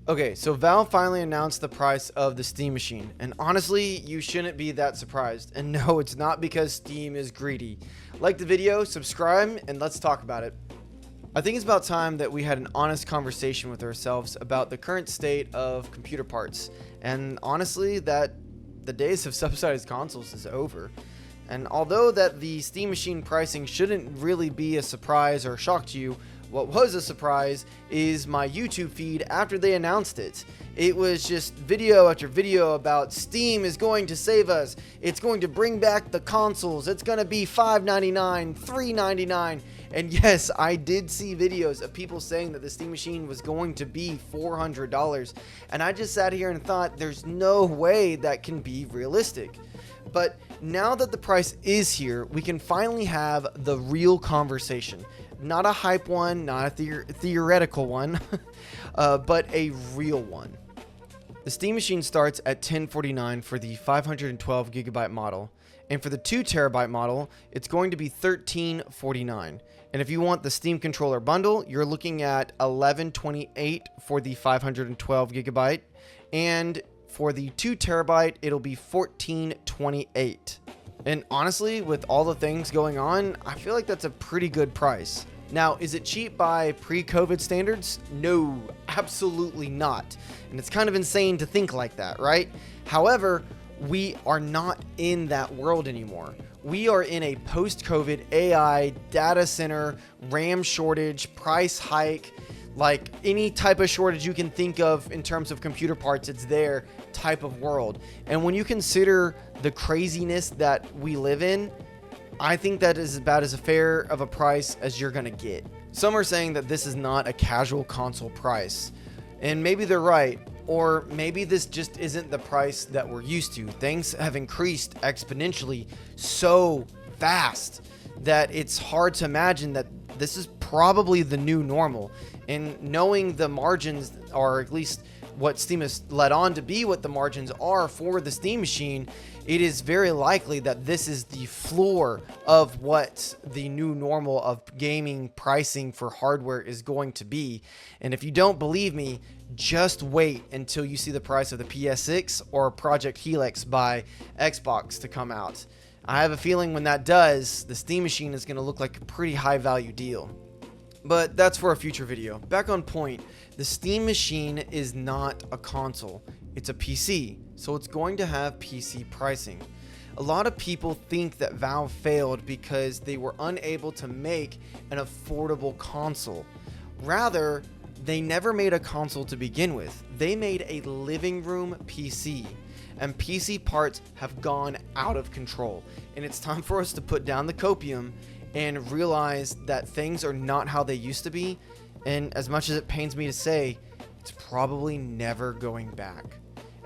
Okay, so Valve finally announced the price of the Steam machine, and honestly, you shouldn't be that surprised. And no, it's not because Steam is greedy. Like the video, subscribe, and let's talk about it. I think it's about time that we had an honest conversation with ourselves about the current state of computer parts, and honestly, that the days of subsidized consoles is over. And although that the Steam machine pricing shouldn't really be a surprise or shock to you, what was a surprise is my YouTube feed after they announced it. It was just video after video about Steam is going to save us. It's going to bring back the consoles. It's going to be $5.99, $3.99. And yes, I did see videos of people saying that the Steam machine was going to be $400. And I just sat here and thought, there's no way that can be realistic. But now that the price is here, we can finally have the real conversation. Not a hype one, not a theoretical one, but a real one. The Steam machine starts at $1049 for the 512 gigabyte model, and for the 2 terabyte model, it's going to be $1349. And if you want the Steam controller bundle, you're looking at $1128 for the 512 gigabyte, and for the 2 terabyte, it'll be $1428. And honestly, with all the things going on, I feel like that's a pretty good price. Now, is it cheap by pre-COVID standards? No, absolutely not. And it's kind of insane to think like that, right? However, we are not in that world anymore. We are in a post-COVID AI data center, RAM shortage, price hike, like any type of shortage you can think of in terms of computer parts, it's there type of world. And when you consider the craziness that we live in, I think that is about as fair of a price as you're gonna get. Some are saying that this is not a casual console price, and maybe they're right, or maybe this just isn't the price that we're used to. Things have increased exponentially so fast that it's hard to imagine that this is probably the new normal. And knowing the margins, or at least what Steam has led on to be what the margins are for the Steam machine, it is very likely that this is the floor of what the new normal of gaming pricing for hardware is going to be. And if you don't believe me, just wait until you see the price of the PS6 or Project Helix by Xbox to come out. I have a feeling when that does, the Steam machine is going to look like a pretty high value deal. But that's for a future video. Back on point, the Steam machine is not a console, it's a PC, so it's going to have PC pricing. A lot of people think that Valve failed because they were unable to make an affordable console. Rather, they never made a console to begin with. They made a living room PC. And PC parts have gone out of control. And it's time for us to put down the copium and realize that things are not how they used to be. And as much as it pains me to say, it's probably never going back.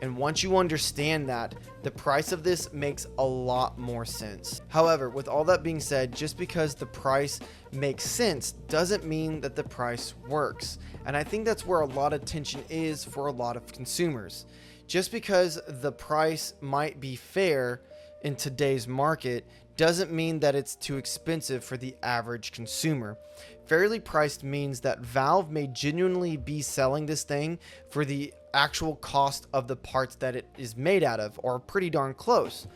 And once you understand that, the price of this makes a lot more sense. However, with all that being said, just because the price makes sense doesn't mean that the price works. And I think that's where a lot of tension is for a lot of consumers. Just because the price might be fair in today's market doesn't mean that it's too expensive for the average consumer. Fairly priced means that Valve may genuinely be selling this thing for the actual cost of the parts that it is made out of, or pretty darn close.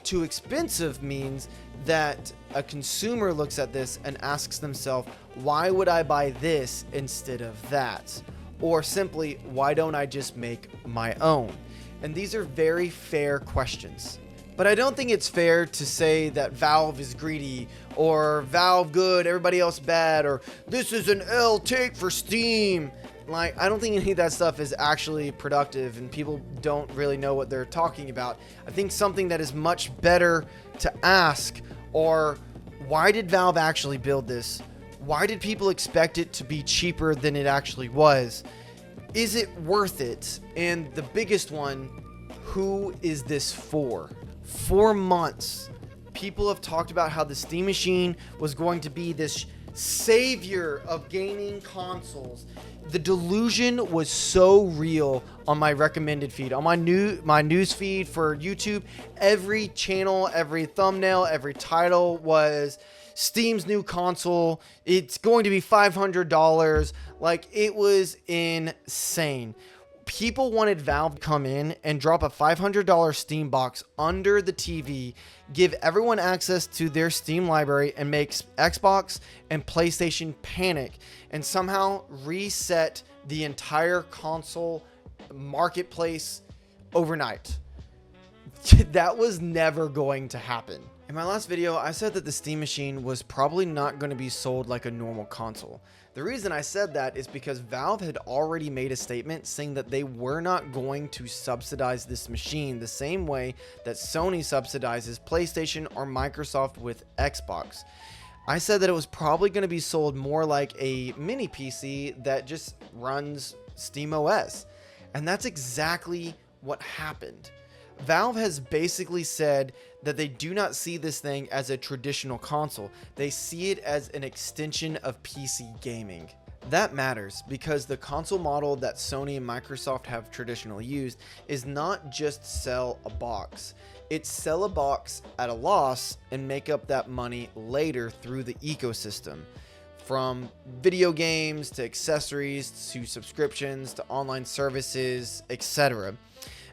Too expensive means that a consumer looks at this and asks themselves, why would I buy this instead of that? Or simply, why don't I just make my own? And these are very fair questions. But I don't think it's fair to say that Valve is greedy, or Valve good, everybody else bad, or this is an L take for Steam. Like, I don't think any of that stuff is actually productive, and people don't really know what they're talking about. I think something that is much better to ask, or why did Valve actually build this? Why did people expect it to be cheaper than it actually was? Is it worth it? And the biggest one, who is this for? 4 months, people have talked about how the Steam machine was going to be this savior of gaming consoles. The delusion was so real on my recommended feed, on my news feed for YouTube. Every channel, every thumbnail, every title was Steam's new console. It's going to be $500. Like, it was insane. People wanted Valve to come in and drop a $500 Steam box under the TV, give everyone access to their Steam library, and make Xbox and PlayStation panic and somehow reset the entire console marketplace overnight. That was never going to happen. In my last video, I said that the Steam machine was probably not going to be sold like a normal console. The reason I said that is because Valve had already made a statement saying that they were not going to subsidize this machine the same way that Sony subsidizes PlayStation or Microsoft with Xbox. I said that it was probably going to be sold more like a mini PC that just runs SteamOS. And that's exactly what happened. Valve has basically said that they do not see this thing as a traditional console. They see it as an extension of PC gaming. That matters because the console model that Sony and Microsoft have traditionally used is not just sell a box. It's sell a box at a loss and make up that money later through the ecosystem. From video games to accessories to subscriptions to online services, etc.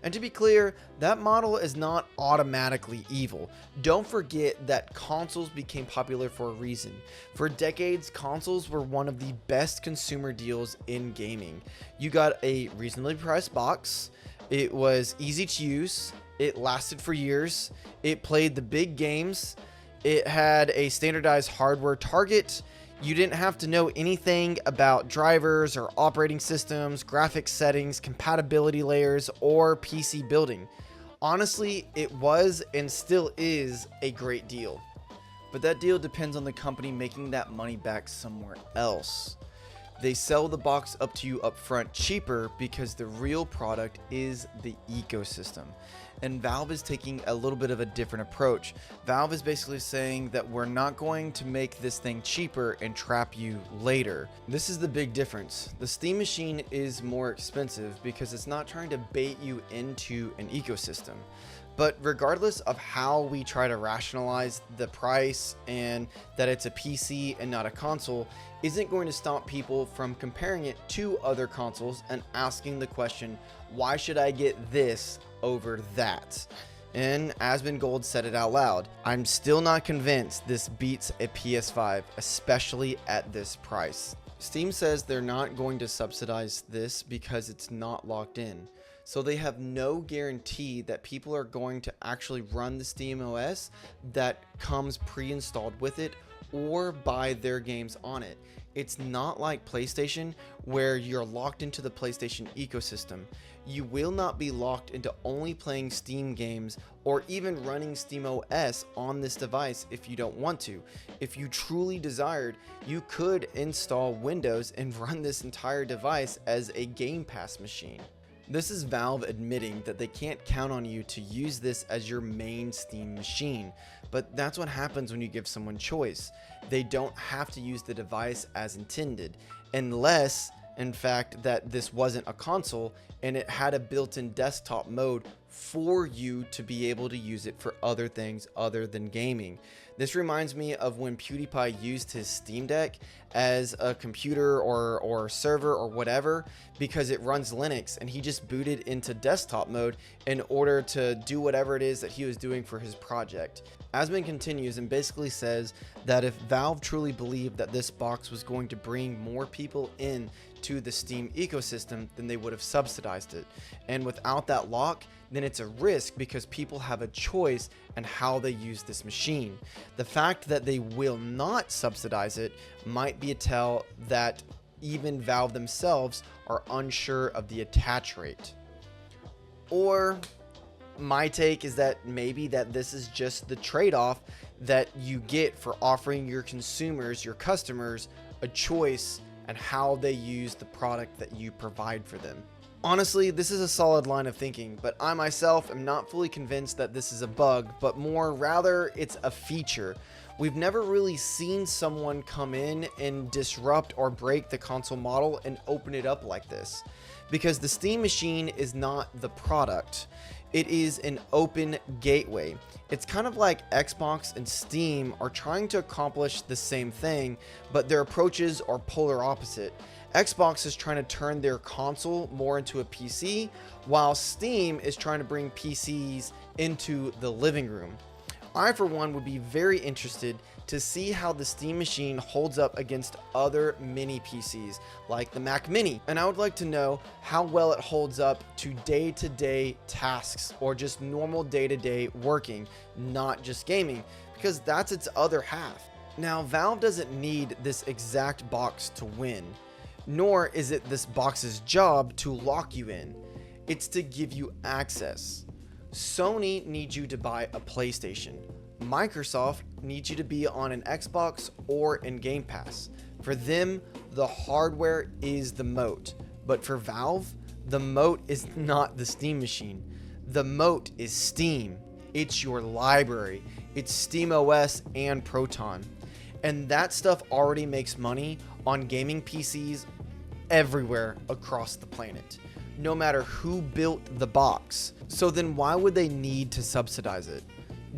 And to be clear, that model is not automatically evil. Don't forget that consoles became popular for a reason. For decades, consoles were one of the best consumer deals in gaming. You got a reasonably priced box, it was easy to use, it lasted for years, it played the big games, it had a standardized hardware target. You didn't have to know anything about drivers or operating systems, graphics settings, compatibility layers, or PC building. Honestly, it was and still is a great deal. But that deal depends on the company making that money back somewhere else. They sell the box up to you up front cheaper because the real product is the ecosystem. And Valve is taking a little bit of a different approach. Valve is basically saying that we're not going to make this thing cheaper and trap you later. This is the big difference. The Steam machine is more expensive because it's not trying to bait you into an ecosystem. But regardless of how we try to rationalize the price and that it's a PC and not a console, isn't going to stop people from comparing it to other consoles and asking the question, why should I get this over that? And Asmongold said it out loud. I'm still not convinced this beats a PS5, especially at this price. Steam says they're not going to subsidize this because it's not locked in. So they have no guarantee that people are going to actually run the SteamOS that comes pre-installed with it or buy their games on it. It's not like PlayStation where you're locked into the PlayStation ecosystem. You will not be locked into only playing Steam games or even running SteamOS on this device if you don't want to. If you truly desired, you could install Windows and run this entire device as a Game Pass machine. This is Valve admitting that they can't count on you to use this as your main Steam machine, but that's what happens when you give someone choice. They don't have to use the device as intended, unless, in fact, that this wasn't a console and it had a built-in desktop mode for you to be able to use it for other things other than gaming. This reminds me of when PewDiePie used his Steam Deck as a computer or server or whatever because it runs Linux, and he just booted into desktop mode in order to do whatever it is that he was doing for his project. Asmon continues and basically says that if Valve truly believed that this box was going to bring more people in to the Steam ecosystem, then they would have subsidized it. And without that lock, then it's a risk because people have a choice in how they use this machine. The fact that they will not subsidize it might be a tell that even Valve themselves are unsure of the attach rate. Or my take is that maybe that this is just the trade-off that you get for offering your consumers, your customers, a choice and how they use the product that you provide for them. Honestly, this is a solid line of thinking, but I myself am not fully convinced that this is a bug, but more rather it's a feature. We've never really seen someone come in and disrupt or break the console model and open it up like this, because the Steam machine is not the product. It is an open gateway. It's kind of like Xbox and Steam are trying to accomplish the same thing, but their approaches are polar opposite. Xbox is trying to turn their console more into a PC, while Steam is trying to bring PCs into the living room. I, for one, would be very interested to see how the Steam machine holds up against other mini PCs like the Mac Mini. And I would like to know how well it holds up to day-to-day tasks or just normal day-to-day working, not just gaming, because that's its other half. Now, Valve doesn't need this exact box to win, nor is it this box's job to lock you in. It's to give you access. Sony needs you to buy a PlayStation. Microsoft needs you to be on an Xbox or in Game Pass. For them, the hardware is the moat. But for Valve, the moat is not the Steam machine. The moat is Steam. It's your library. It's SteamOS and Proton. And that stuff already makes money on gaming PCs everywhere across the planet, no matter who built the box. So then why would they need to subsidize it?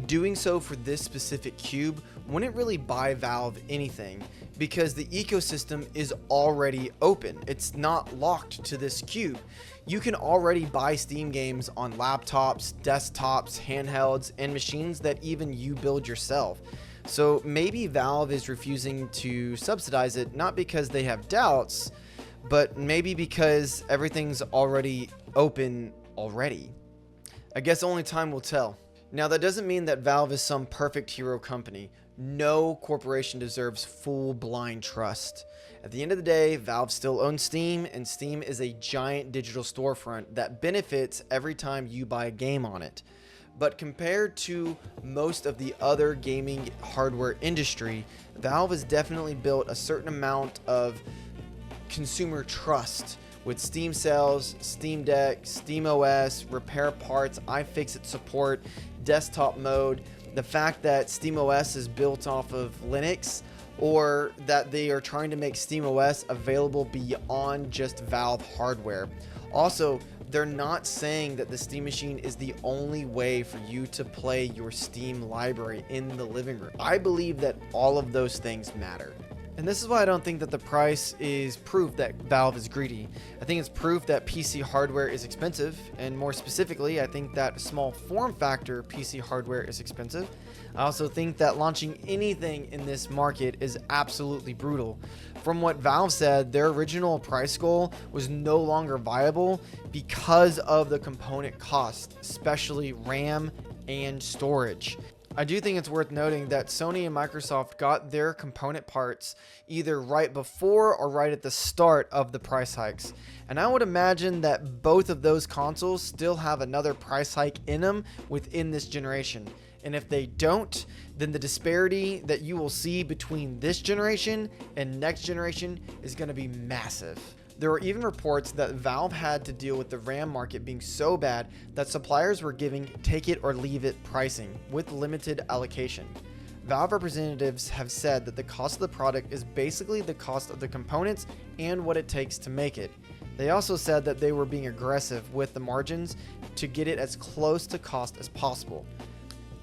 Doing so for this specific cube wouldn't really buy Valve anything, because the ecosystem is already open. It's not locked to this cube. You can already buy Steam games on laptops, desktops, handhelds, and machines that even you build yourself. So maybe Valve is refusing to subsidize it, not because they have doubts, but maybe because everything's already open already. I guess only time will tell. Now, that doesn't mean that Valve is some perfect hero company. No corporation deserves full blind trust. At the end of the day, Valve still owns Steam, and Steam is a giant digital storefront that benefits every time you buy a game on it. But compared to most of the other gaming hardware industry, Valve has definitely built a certain amount of consumer trust with Steam sales, Steam Deck, SteamOS, repair parts, iFixit support, desktop mode, the fact that SteamOS is built off of Linux, or that they are trying to make SteamOS available beyond just Valve hardware. Also, they're not saying that the Steam machine is the only way for you to play your Steam library in the living room. I believe that all of those things matter. And this is why I don't think that the price is proof that Valve is greedy. I think it's proof that PC hardware is expensive, and more specifically, I think that small form factor PC hardware is expensive. I also think that launching anything in this market is absolutely brutal. From what Valve said, their original price goal was no longer viable because of the component cost, especially RAM and storage. I do think it's worth noting that Sony and Microsoft got their component parts either right before or right at the start of the price hikes. And I would imagine that both of those consoles still have another price hike in them within this generation. And if they don't, then the disparity that you will see between this generation and next generation is going to be massive. There were even reports that Valve had to deal with the RAM market being so bad that suppliers were giving take it or leave it pricing with limited allocation. Valve representatives have said that the cost of the product is basically the cost of the components and what it takes to make it. They also said that they were being aggressive with the margins to get it as close to cost as possible.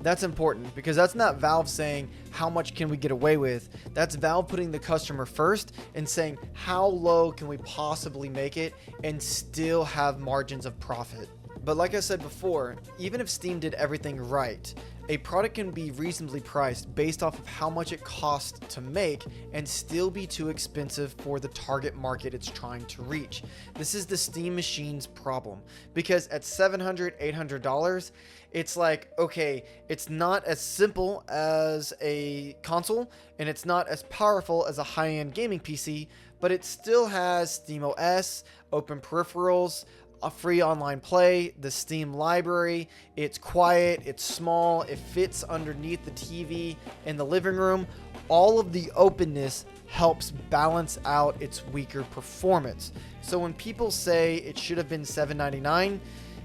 That's important because that's not Valve saying how much can we get away with. That's Valve putting the customer first and saying how low can we possibly make it and still have margins of profit. But like I said before, even if Steam did everything right, a product can be reasonably priced based off of how much it costs to make and still be too expensive for the target market it's trying to reach. This is the Steam machine's problem, because at $700, $800, it's like, okay, it's not as simple as a console and it's not as powerful as a high-end gaming PC, but it still has SteamOS, open peripherals, a free online play, the Steam library. It's quiet, it's small, it fits underneath the TV in the living room. All of the openness helps balance out its weaker performance. So when people say it should have been $799,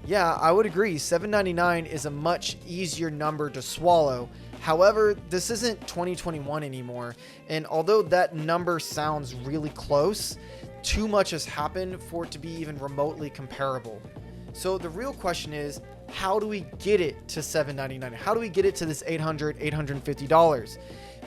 yeah, I would agree. $799 is a much easier number to swallow. However, this isn't 2021 anymore, and although that number sounds really close, too much has happened for it to be even remotely comparable. So the real question is, how do we get it to $799? How do we get it to this $800, $850?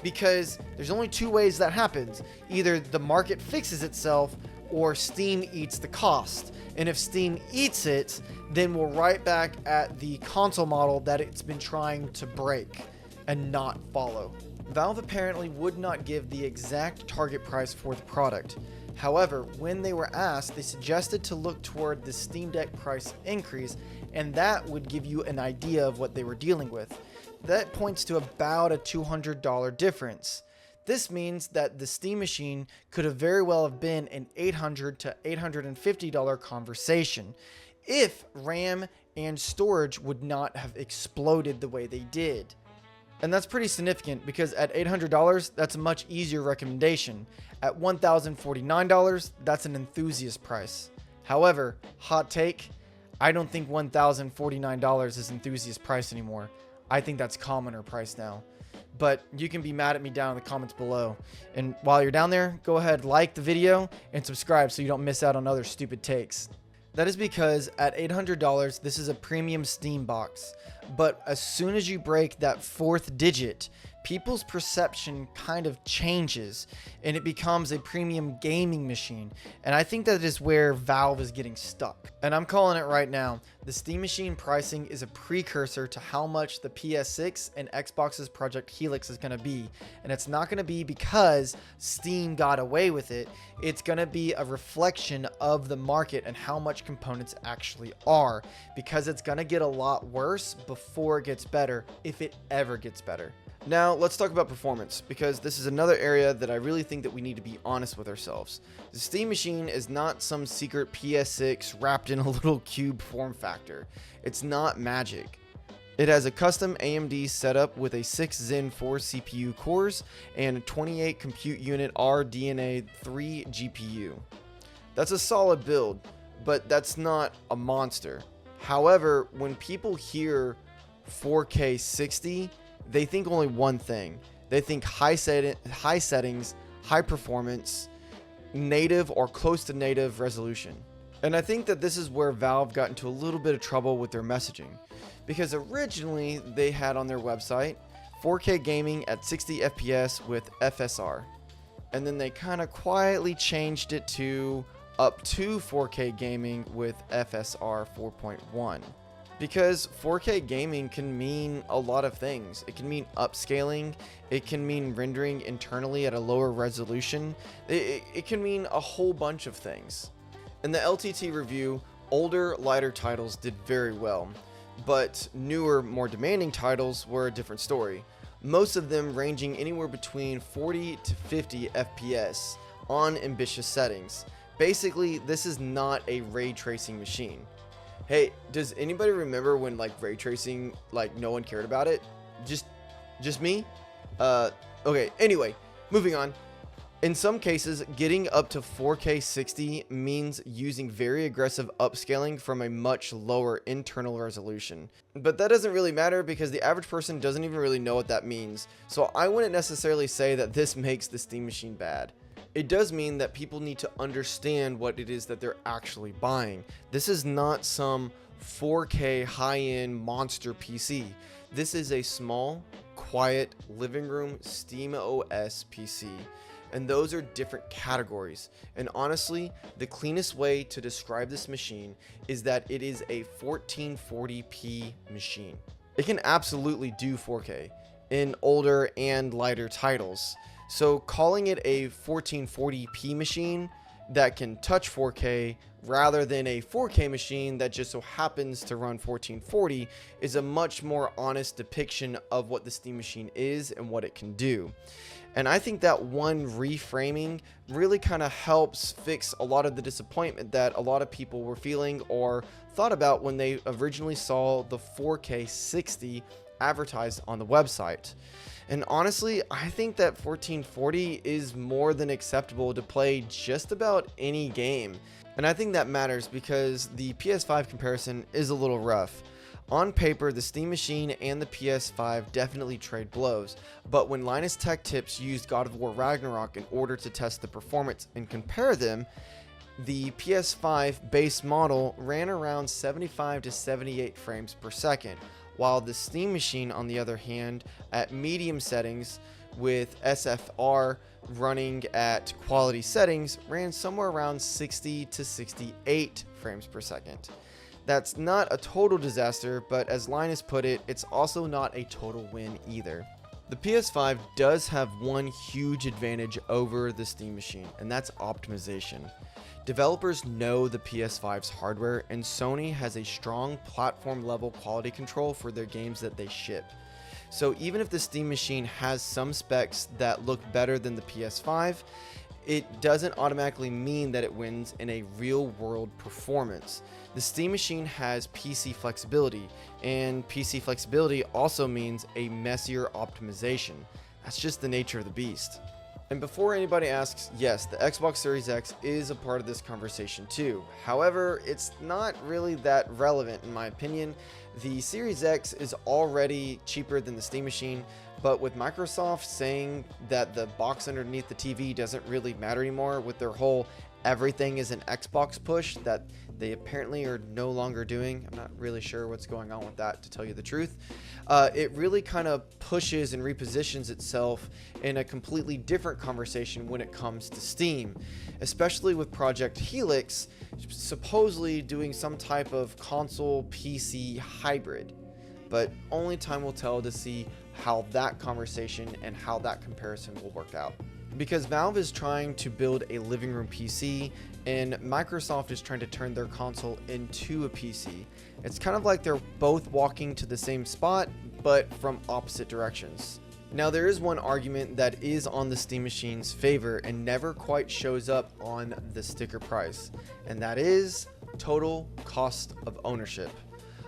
Because there's only two ways that happens. Either the market fixes itself, or Steam eats the cost. And if Steam eats it, then we're right back at the console model that it's been trying to break and not follow. Valve apparently would not give the exact target price for the product. However, when they were asked, they suggested to look toward the Steam Deck price increase, and that would give you an idea of what they were dealing with. That points to about a $200 difference. This means that the Steam machine could have very well have been an $800 to $850 conversation if RAM and storage would not have exploded the way they did. And that's pretty significant because at $800, that's a much easier recommendation. At $1,049, that's an enthusiast price. However, hot take, I don't think $1,049 is enthusiast price anymore. I think that's commoner price now. But you can be mad at me down in the comments below. And while you're down there, go ahead, like the video and subscribe so you don't miss out on other stupid takes. That is because at $800, this is a premium Steam box. But as soon as you break that fourth digit, people's perception kind of changes and it becomes a premium gaming machine. And I think that is where Valve is getting stuck. And I'm calling it right now. The Steam machine pricing is a precursor to how much the PS6 and Xbox's Project Helix is going to be. And it's not going to be because Steam got away with it. It's going to be a reflection of the market and how much components actually are. Because it's going to get a lot worse before it gets better, if it ever gets better. Now, let's talk about performance, because this is another area that I really think that we need to be honest with ourselves. The Steam machine is not some secret PS6 wrapped in a little cube form factor. It's not magic. It has a custom AMD setup with a 6 Zen 4 CPU cores and a 28 compute unit RDNA 3 GPU. That's a solid build, but that's not a monster. However, when people hear 4K 60, they think only one thing. They think high settings, high performance, native or close to native resolution. And I think that this is where Valve got into a little bit of trouble with their messaging. Because originally they had on their website 4K gaming at 60 FPS with FSR. And then they kind of quietly changed it to up to 4K gaming with FSR 4.1. Because 4K gaming can mean a lot of things. It can mean upscaling. It can mean rendering internally at a lower resolution. It can mean a whole bunch of things. In the LTT review, older, lighter titles did very well. But newer, more demanding titles were a different story. Most of them ranging anywhere between 40 to 50 FPS on ambitious settings. Basically, this is not a ray tracing machine. Hey, does anybody remember when ray tracing, no one cared about it? Just me? Okay, anyway, moving on. In some cases, getting up to 4K 60 means using very aggressive upscaling from a much lower internal resolution. But that doesn't really matter because the average person doesn't even really know what that means. So I wouldn't necessarily say that this makes the Steam machine bad. It does mean that people need to understand what it is that they're actually buying. This is not some 4K high-end monster PC. This is a small, quiet living room SteamOS PC. And those are different categories. And honestly, the cleanest way to describe this machine is that it is a 1440p machine. It can absolutely do 4K in older and lighter titles. So calling it a 1440p machine that can touch 4K rather than a 4K machine that just so happens to run 1440 is a much more honest depiction of what the Steam machine is and what it can do. And I think that one reframing really kind of helps fix a lot of the disappointment that a lot of people were feeling or thought about when they originally saw the 4K 60 advertised on the website. And honestly, I think that 1440 is more than acceptable to play just about any game. And I think that matters because the PS5 comparison is a little rough. On paper, the Steam machine and the PS5 definitely trade blows, but when Linus Tech Tips used God of War Ragnarok in order to test the performance and compare them, the PS5 base model ran around 75 to 78 frames per second, while the Steam machine, on the other hand, at medium settings, with SFR running at quality settings ran somewhere around 60 to 68 frames per second. That's not a total disaster, but as Linus put it, it's also not a total win either. The PS5 does have one huge advantage over the Steam machine, and that's optimization. Developers know the PS5's hardware, and Sony has a strong platform level quality control for their games that they ship. So even if the Steam machine has some specs that look better than the PS5, it doesn't automatically mean that it wins in a real world performance. The Steam machine has PC flexibility, and PC flexibility also means a messier optimization. That's just the nature of the beast. And before anybody asks, yes, the Xbox Series X is a part of this conversation too. However, it's not really that relevant in my opinion. The Series X is already cheaper than the Steam machine, but with Microsoft saying that the box underneath the TV doesn't really matter anymore with their whole everything is an Xbox push that they apparently are no longer doing. I'm not really sure what's going on with that, to tell you the truth. It really kind of pushes and repositions itself in a completely different conversation when it comes to Steam, especially with Project Helix supposedly doing some type of console PC hybrid. But only time will tell to see how that conversation and how that comparison will work out. Because Valve is trying to build a living room PC and Microsoft is trying to turn their console into a PC. It's kind of like they're both walking to the same spot, but from opposite directions. Now there is one argument that is on the Steam machine's favor and never quite shows up on the sticker price, and that is total cost of ownership.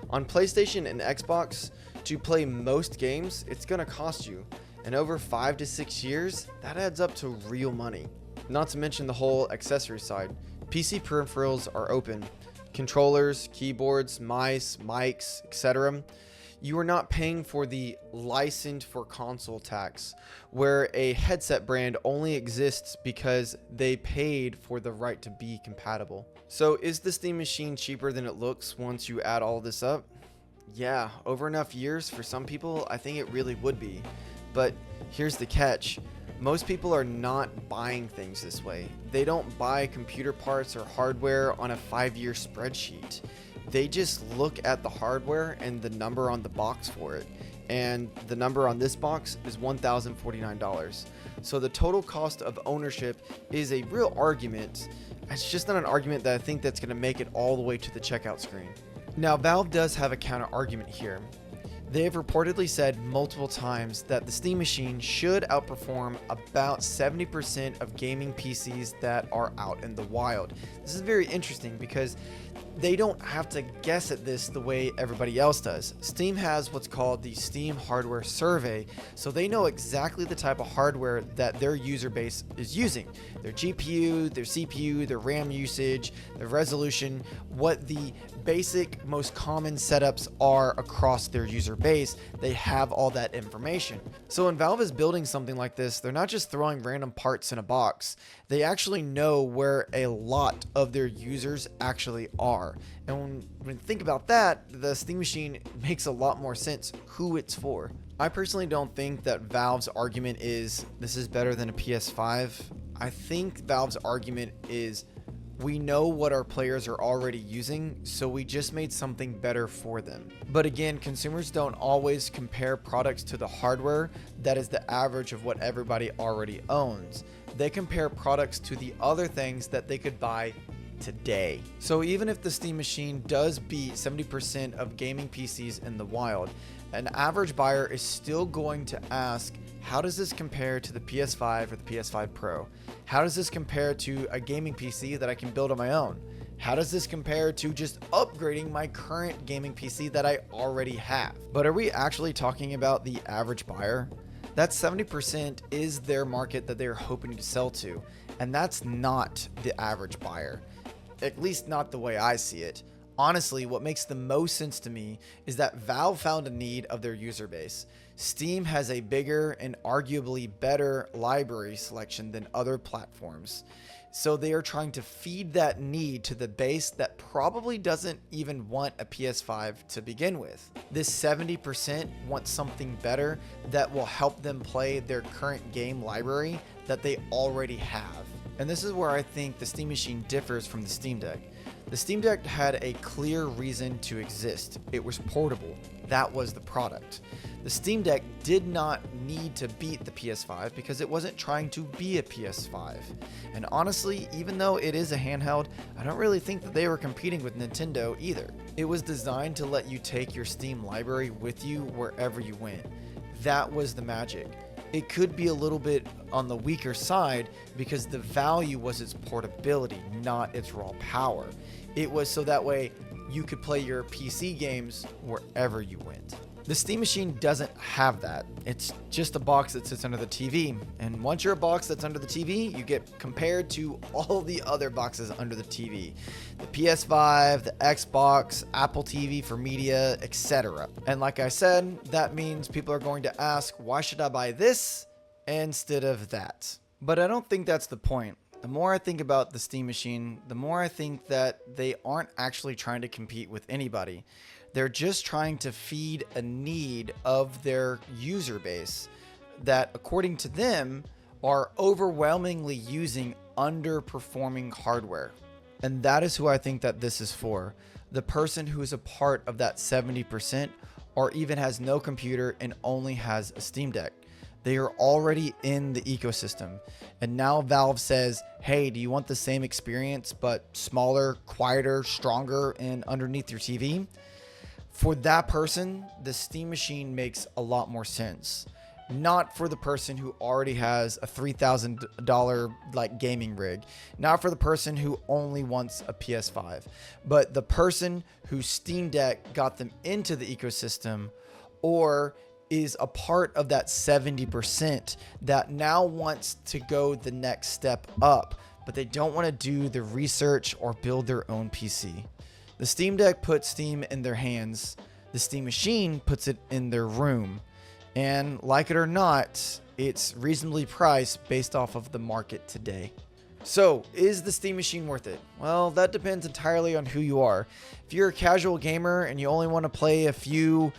On PlayStation and Xbox, to play most games, it's gonna cost you. And over 5 to 6 years, that adds up to real money. Not to mention the whole accessory side. PC peripherals are open. Controllers, keyboards, mice, mics, etc. You are not paying for the licensed for console tax, where a headset brand only exists because they paid for the right to be compatible. So is the Steam machine cheaper than it looks once you add all this up? Yeah, over enough years, for some people, I think it really would be. But here's the catch. Most people are not buying things this way. They don't buy computer parts or hardware on a 5-year spreadsheet. They just look at the hardware and the number on the box for it. And the number on this box is $1,049. So the total cost of ownership is a real argument. It's just not an argument that I think that's going to make it all the way to the checkout screen. Now, Valve does have a counter argument here. They have reportedly said multiple times that the Steam machine should outperform about 70% of gaming PCs that are out in the wild. This is very interesting because they don't have to guess at this the way everybody else does. Steam has what's called the Steam Hardware Survey, so they know exactly the type of hardware that their user base is using. Their GPU, their CPU, their RAM usage, their resolution, what the basic, most common setups are across their user base. They have all that information. So when Valve is building something like this, they're not just throwing random parts in a box. They actually know where a lot of their users actually are. And when you think about that, the Steam machine makes a lot more sense who it's for. I personally don't think that Valve's argument is this is better than a PS5. I think Valve's argument is we know what our players are already using, so we just made something better for them. But again, consumers don't always compare products to the hardware that is the average of what everybody already owns. They compare products to the other things that they could buy today. So even if the Steam machine does beat 70% of gaming PCs in the wild, an average buyer is still going to ask, how does this compare to the PS5 or the PS5 Pro? How does this compare to a gaming PC that I can build on my own? How does this compare to just upgrading my current gaming PC that I already have? But are we actually talking about the average buyer? That 70% is their market that they're hoping to sell to, and that's not the average buyer. At least not the way I see it. Honestly, what makes the most sense to me is that Valve found a need of their user base. Steam has a bigger and arguably better library selection than other platforms. So they are trying to feed that need to the base that probably doesn't even want a PS5 to begin with. This 70% wants something better that will help them play their current game library that they already have. And this is where I think the Steam Machine differs from the Steam Deck. The Steam Deck had a clear reason to exist. It was portable. That was the product. The Steam Deck did not need to beat the PS5 because it wasn't trying to be a PS5. And honestly, even though it is a handheld, I don't really think that they were competing with Nintendo either. It was designed to let you take your Steam library with you wherever you went. That was the magic. It could be a little bit on the weaker side because the value was its portability, not its raw power. It was so that way you could play your PC games wherever you went. The Steam Machine doesn't have that. It's just a box that sits under the TV. And once you're a box that's under the TV, you get compared to all the other boxes under the TV. The PS5, the Xbox, Apple TV for media, etc. And like I said, that means people are going to ask, why should I buy this instead of that? But I don't think that's the point. The more I think about the Steam Machine, the more I think that they aren't actually trying to compete with anybody. They're just trying to feed a need of their user base that, according to them, are overwhelmingly using underperforming hardware. And that is who I think that this is for. The person who is a part of that 70% or even has no computer and only has a Steam Deck. They are already in the ecosystem. And now Valve says, hey, do you want the same experience but smaller, quieter, stronger, and underneath your TV? For that person, the Steam Machine makes a lot more sense. Not for the person who already has a $3,000 like gaming rig. Not for the person who only wants a PS5. But the person whose Steam Deck got them into the ecosystem or is a part of that 70% that now wants to go the next step up, but they don't want to do the research or build their own PC. The Steam Deck puts Steam in their hands. The Steam Machine puts it in their room. And like it or not, it's reasonably priced based off of the market today. So, is the Steam Machine worth it? Well, that depends entirely on who you are. If you're a casual gamer and you only want to play a few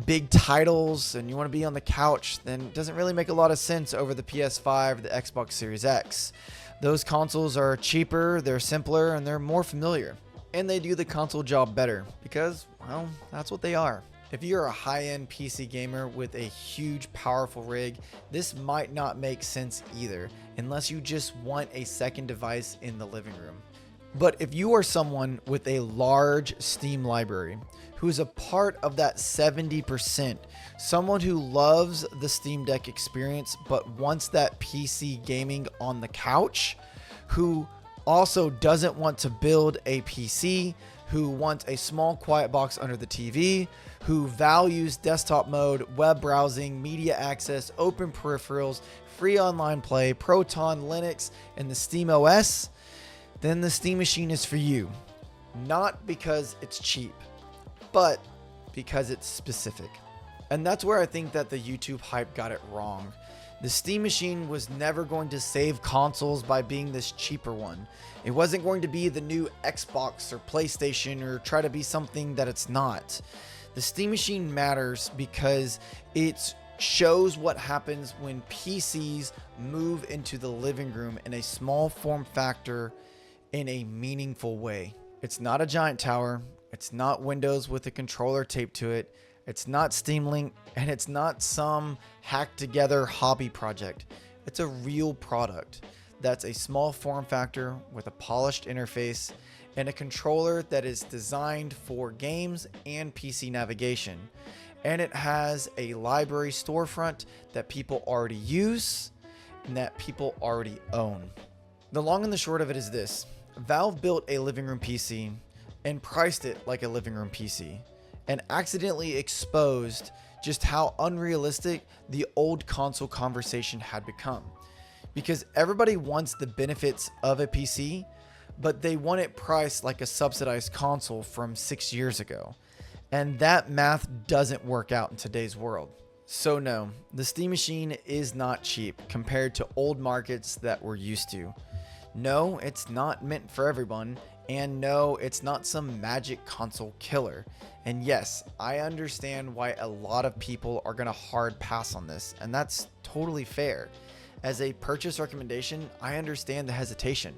big titles and you want to be on the couch, then it doesn't really make a lot of sense over the PS5 or the Xbox Series X. Those consoles are cheaper, they're simpler, and they're more familiar. And they do the console job better because, well, that's what they are. If you're a high-end PC gamer with a huge, powerful rig, this might not make sense either, unless you just want a second device in the living room. But if you are someone with a large Steam library, who's a part of that 70%, someone who loves the Steam Deck experience but wants that PC gaming on the couch, who also doesn't want to build a PC, who wants a small quiet box under the TV, who values desktop mode, web browsing, media access, open peripherals, free online play, Proton, Linux, and the SteamOS, then the Steam Machine is for you. Not because it's cheap, but because it's specific. And that's where I think that the YouTube hype got it wrong. The Steam Machine was never going to save consoles by being this cheaper one. It wasn't going to be the new Xbox or PlayStation or try to be something that it's not. The Steam Machine matters because it shows what happens when PCs move into the living room in a small form factor in a meaningful way. It's not a giant tower. It's not Windows with a controller taped to it. It's not Steam Link, and it's not some hacked together hobby project. It's a real product that's a small form factor with a polished interface and a controller that is designed for games and PC navigation. And it has a library storefront that people already use and that people already own. The long and the short of it is this: Valve built a living room PC and priced it like a living room PC, and accidentally exposed just how unrealistic the old console conversation had become. Because everybody wants the benefits of a PC, but they want it priced like a subsidized console from 6 years ago. And that math doesn't work out in today's world. So no, the Steam Machine is not cheap compared to old markets that we're used to. No, it's not meant for everyone, and no, it's not some magic console killer. And yes, I understand why a lot of people are gonna hard pass on this, and that's totally fair. As a purchase recommendation, I understand the hesitation.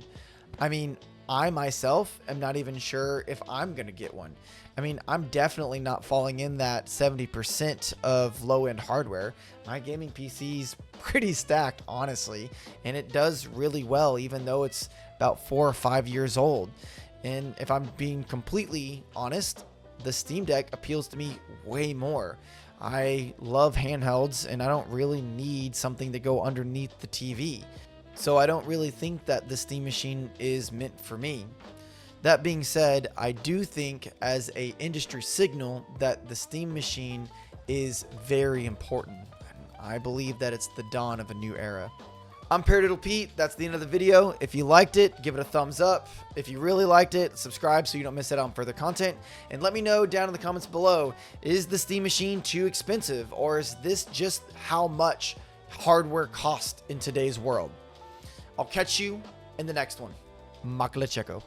I mean, I myself am not even sure if I'm gonna get one. I mean, I'm definitely not falling in that 70% of low-end hardware. My gaming PC's pretty stacked, honestly, and it does really well, even though it's about 4 or 5 years old. And if I'm being completely honest, the Steam Deck appeals to me way more. I love handhelds, and I don't really need something to go underneath the TV. So I don't really think that the Steam machine is meant for me. That being said, I do think as a industry signal that the Steam machine is very important. I believe that it's the dawn of a new era. I'm ParaDiddlePete. That's the end of the video. If you liked it, give it a thumbs up. If you really liked it, subscribe so you don't miss out on further content. And let me know down in the comments below, is the Steam machine too expensive, or is this just how much hardware costs in today's world? I'll catch you in the next one. Makle Checo.